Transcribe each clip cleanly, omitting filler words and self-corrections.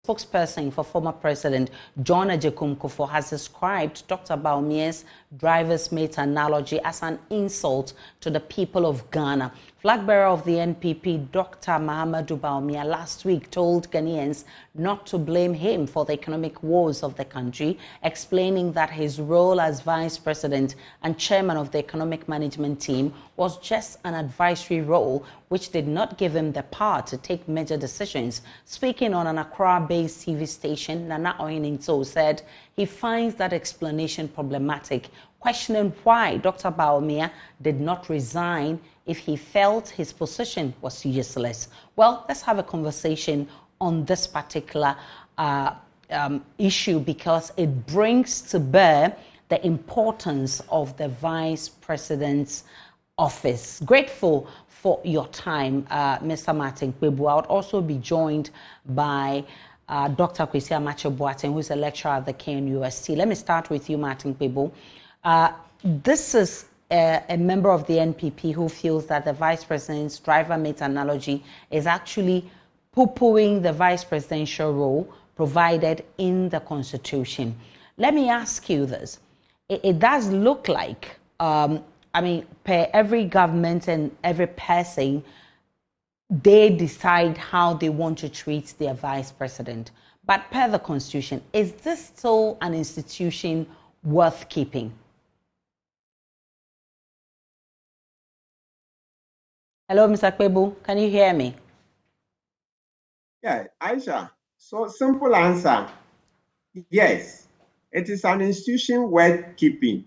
Spokesperson for former President John Agyekum Kufuor has described Dr. Bawumia's driver's mate analogy as an insult to the people of Ghana. Flag bearer of the NPP, Dr. Mahamudu Bawumia, last week told Ghanaians not to blame him for the economic woes of the country, explaining that his role as vice president and chairman of the economic management team was just an advisory role which did not give him the power to take major decisions. Speaking on an Accra-based TV station, Nana Oyeninto said he finds that explanation problematic, questioning why Dr. Bawumia did not resign if he felt his position was useless. Well, let's have a conversation on this particular issue because it brings to bear the importance of the vice president's office. Grateful for your time, Mr. Martin Kpebu. I would also be joined by Dr. Kwesi Amakye-Boateng, who is a lecturer at the KNUST. Let me start with you, Martin Kpebu. This is a member of the NPP who feels that the vice president's driver mate analogy is actually poo-pooing the vice presidential role provided in the Constitution. Let me ask you this. It does look like, per every government and every person, they decide how they want to treat their vice president. But per the Constitution, is this still an institution worth keeping? Hello, Mr. Kpebu, can you hear me? Yeah, Aisha, so simple answer. Yes, it is an institution worth keeping,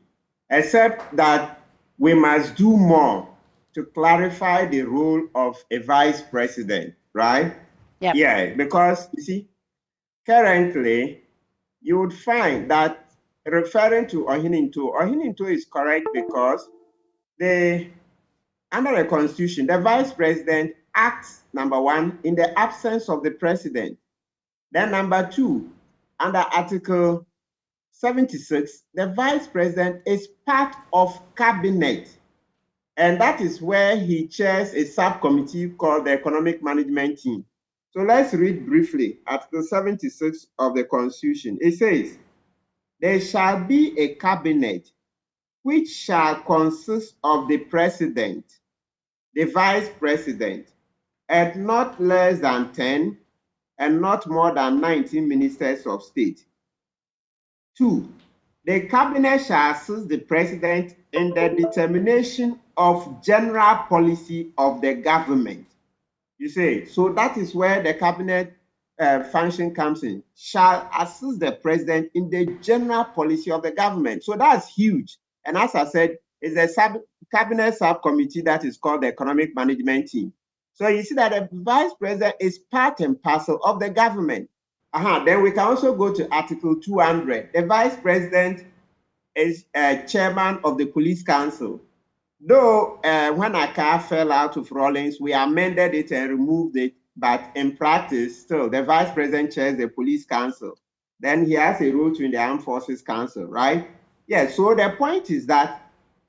except that we must do more to clarify the role of a vice president, right? Yep. Yeah, because you see, currently, you would find that referring to Oyeninto is correct because under the Constitution, the vice president acts, number one, in the absence of the president. Then number two, under Article 76, the vice president is part of cabinet. And that is where he chairs a subcommittee called the Economic Management Team. So let's read briefly Article 76 of the Constitution. It says, there shall be a cabinet which shall consist of the president, the vice president, and not less than 10 and not more than 19 ministers of state. 2, the cabinet shall assist the president in the determination of general policy of the government. You say, so that is where the cabinet function comes in, shall assist the president in the general policy of the government. So that's huge. And as I said, it's a cabinet subcommittee that is called the Economic Management Team. So you see that the vice president is part and parcel of the government. Then we can also go to Article 200. The vice president is chairman of the police council. Though when Akar fell out of Rawlings, we amended it and removed it, but in practice, still, the vice president chairs the police council. Then he has a role in the Armed Forces Council, right? Yeah, so the point is that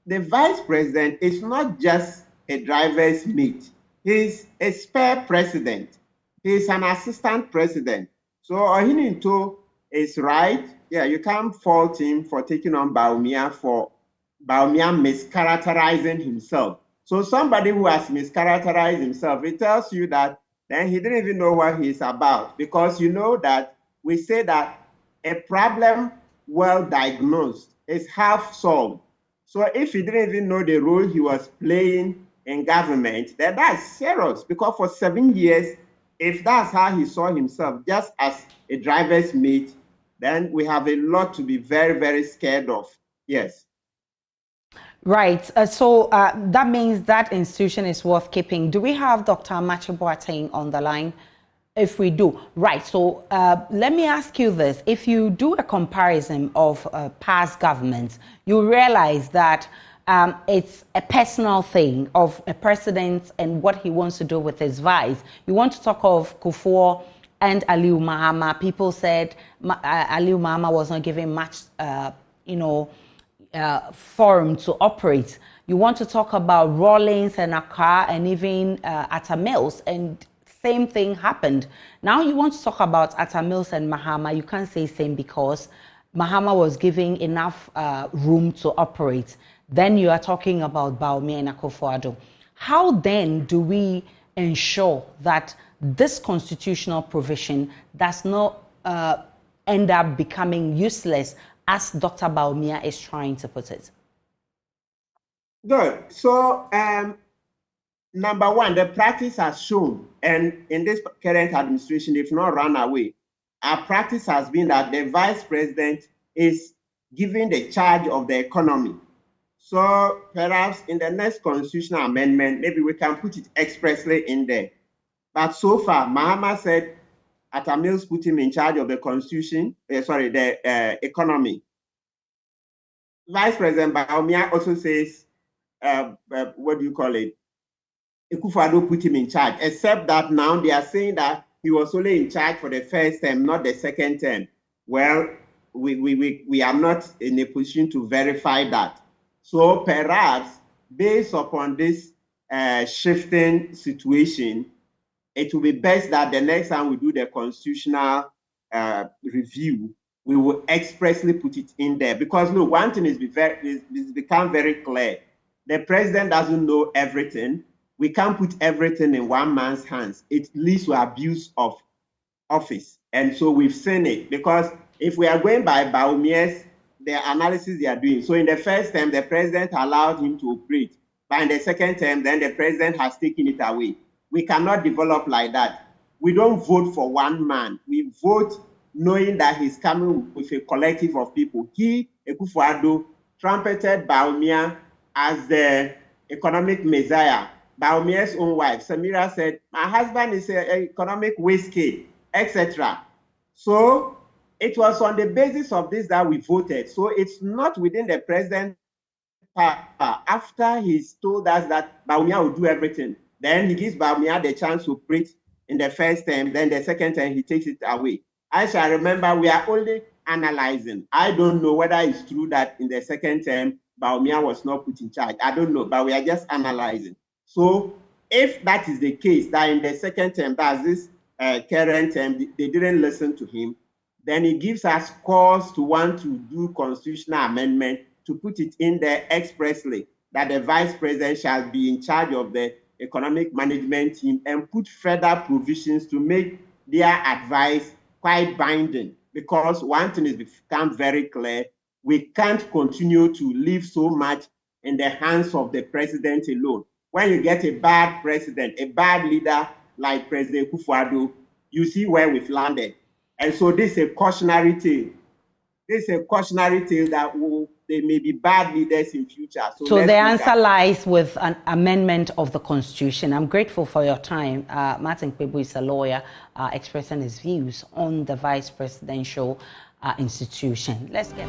the vice president is not just a driver's mate. He's a spare president. He's an assistant president. So Oyeninto is right. Yeah, you can't fault him for taking on Bawumia for Bawumia mischaracterizing himself. So somebody who has mischaracterized himself, it tells you that then he didn't even know what he's about, because you know that we say that a problem well diagnosed is half solved. So if he didn't even know the role he was playing in government, then that's serious, because for 7 years, if that's how he saw himself, just as a driver's mate, then we have a lot to be very, very scared of. Yes. Right. So that means that institution is worth keeping. Do we have Dr. Amakye-Boateng on the line? If we do, right. So let me ask you this. If you do a comparison of past governments, you realize that it's a personal thing of a president and what he wants to do with his vice. You want to talk of Kufuor and Alieu Mahama. People said Alieu Mahama was not given much, forum to operate. You want to talk about Rawlings and Akar and even Atta Mills, and same thing happened. Now you want to talk about Atta Mills and Mahama. You can't say same because Mahama was giving enough room to operate. Then you are talking about Bawumia and Akufo-Addo. How then do we ensure that this constitutional provision does not end up becoming useless, as Dr. Bawumia is trying to put it? Good. So, number one, the practice has shown, and in this current administration, they've not run away. Our practice has been that the vice president is given the charge of the economy. So perhaps in the next constitutional amendment, maybe we can put it expressly in there. But so far, Mahama said Atta Mills put him in charge of the constitution, the economy. Vice President Bawumia also says, what do you call it? Akufo-Addo put him in charge, except that now they are saying that he was only in charge for the first term, not the second term. Well, we are not in a position to verify that. So perhaps based upon this shifting situation, it will be best that the next time we do the constitutional review, we will expressly put it in there. Because look, one thing is become very clear. The president doesn't know everything. We can't put everything in one man's hands. It leads to abuse of office. And so we've seen it. Because if we are going by Bawumia's, the analysis they are doing. So in the first term, the president allowed him to operate. But in the second term, then the president has taken it away. We cannot develop like that. We don't vote for one man. We vote knowing that he's coming with a collective of people. He, Akufo-Addo, trumpeted Bawumia as the economic messiah. Bawumia's own wife, Samira, said, my husband is an economic whiskey, etc. So it was on the basis of this that we voted. So it's not within the president's power. After he's told us that Bawumia will do everything, then he gives Bawumia the chance to operate in the first term, then the second term he takes it away. I shall remember we are only analyzing. I don't know whether it's true that in the second term, Bawumia was not put in charge. I don't know, but we are just analyzing. So if that is the case, that in the second term, that's this current term, they didn't listen to him, then it gives us cause to want to do constitutional amendment to put it in there expressly that the vice president shall be in charge of the economic management team and put further provisions to make their advice quite binding. Because one thing has become very clear, we can't continue to leave so much in the hands of the president alone. When you get a bad president, a bad leader like President Akufo-Addo, you see where we've landed. And so this is a cautionary tale. This is a cautionary tale that there may be bad leaders in future. So the answer lies with an amendment of the Constitution. I'm grateful for your time. Martin Kpebu is a lawyer expressing his views on the vice presidential institution. Let's get